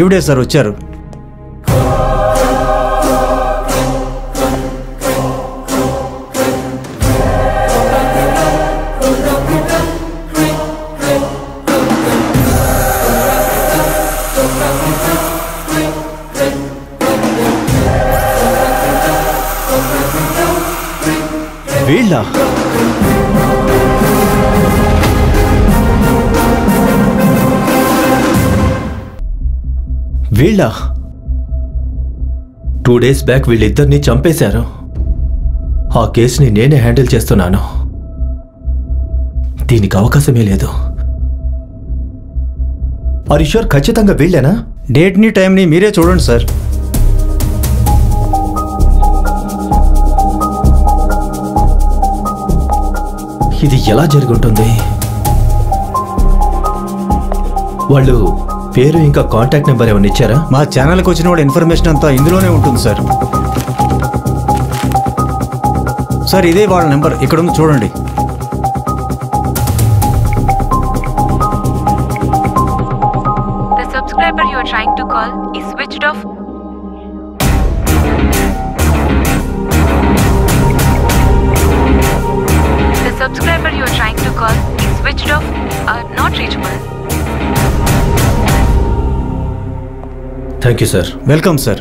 ఈవిడే సార్ వచ్చారు. వీళ్ళ వీళ్ళ 2 days బ్యాక్ వీళ్ళిద్దరిని చంపేశారు. ఆ కేసుని నేనే హ్యాండిల్ చేస్తున్నాను. దీనికి అవకాశమే లేదు. హరీశ్వర్ ఖచ్చితంగా వీళ్ళేనా? డేట్ని టైంని మీరే చూడండి సార్. ఇది ఎలా జరుగుంటుంది? వాళ్ళు పేరు ఇంకా కాంటాక్ట్ నెంబర్ ఏమైనా ఇచ్చారా? మా ఛానల్కి వచ్చిన వాళ్ళ ఇన్ఫర్మేషన్ అంతా ఇందులోనే ఉంటుంది సార్. సార్ ఇదే వాళ్ళ నెంబర్, ఇక్కడ ఉంది చూడండి. The subscriber you are trying to call is switched off. The subscriber you are trying to call is switched off or not reachable. Thank you sir. Welcome sir.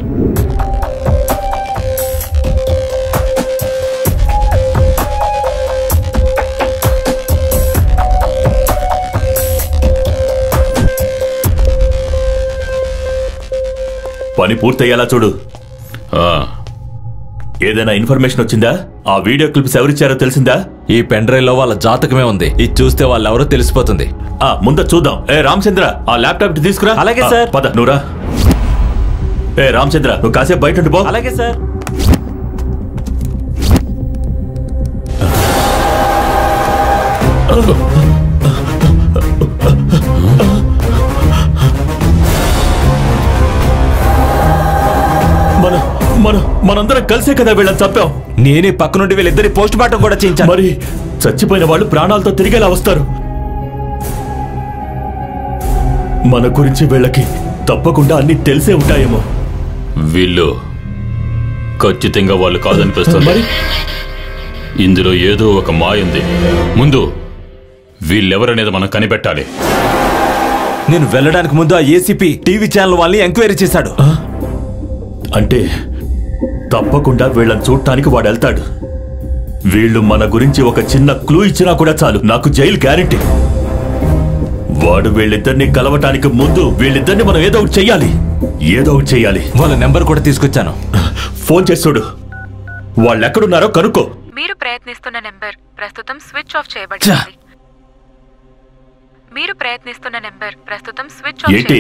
పని పూర్తయ్యేలా చూడు. ఏదైనా information వచ్చిందా? ఆ వీడియో క్లిప్స్ ఎవరిచ్చారో తెలిసిందా? ఈ pen drive లో వాళ్ళ జాతకమే ఉంది. ఇది చూస్తే వాళ్ళెవరో తెలిసిపోతుంది. ముందు చూద్దాం. రామచంద్ర, ఆ ల్యాప్టాప్ తీసుకురా. అలాగే సార్. పద నువ్వురా. రామచంద్ర, నువ్వు కాసేపు బయట ఉండి పో. అలాగే సార్. మనందరం కలిసే కదా వీళ్ళని చంపాం. నేనే పక్క నుండి వీళ్ళిద్దరి పోస్ట్ మార్టం కూడా చేయించాను. మరి చచ్చిపోయిన వాళ్ళు ప్రాణాలతో తిరిగేలా వస్తారు. మన గురించి వీళ్ళకి తప్పకుండా అన్ని తెలిసే ఉంటాయేమో. వీళ్ళు ఖచ్చితంగా వాళ్ళు కాదనిపిస్తుంది. మరి ఇందులో ఏదో ఒక మాయుంది. ముందు వీళ్ళెవరనేది మనం కనిపెట్టాలి. నేను వెళ్ళడానికి ముందు ఆ ఏసీపీ టీవీ ఛానల్ వాళ్ళని ఎంక్వైరీ చేశాడు. అంటే తప్పకుండా వీళ్ళని చూడటానికి వాడు వెళ్తాడు. వీళ్ళు మన గురించి ఒక చిన్న క్లూ ఇచ్చినా కూడా చాలు, నాకు జైలు గ్యారెంటీ. వాడు వీళ్ళిద్దరిని కలవటానికి ముందు వీళ్ళిద్దరిని మనం ఏదో ఒకటి చెయ్యాలి. వాళ్ళ నెంబర్ కూడా తీసుకొచ్చాను. ఫోన్ చేస్తుడు. వాళ్ళు ఎక్కడున్నారో కనుక్కో. మీరు ప్రయత్నిస్తున్న నెంబర్ ప్రస్తుతం స్విచ్ ఆఫ్ చేయబడింది. ఏంటి